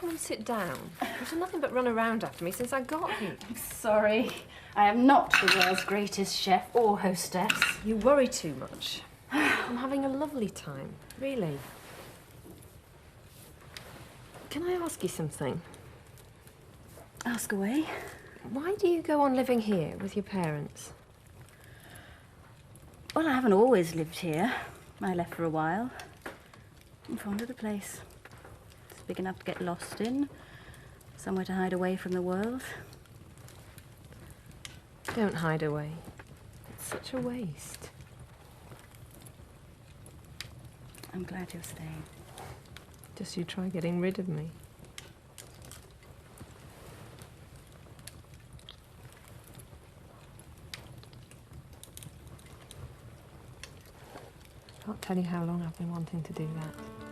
come and sit down? You've done nothing but run around after me since I got here. I'm sorry. I am not the world's greatest chef or hostess. You worry too much. I'm having a lovely time, really. Can I ask you something? Ask away. Why do you go on living here with your parents? Well, I haven't always lived here. I left for a while. I'm fond of the place. It's big enough to get lost in. Somewhere to hide away from the world. Don't hide away. It's such a waste. I'm glad you're staying. Just you try getting rid of me. I can't tell you how long I've been wanting to do that.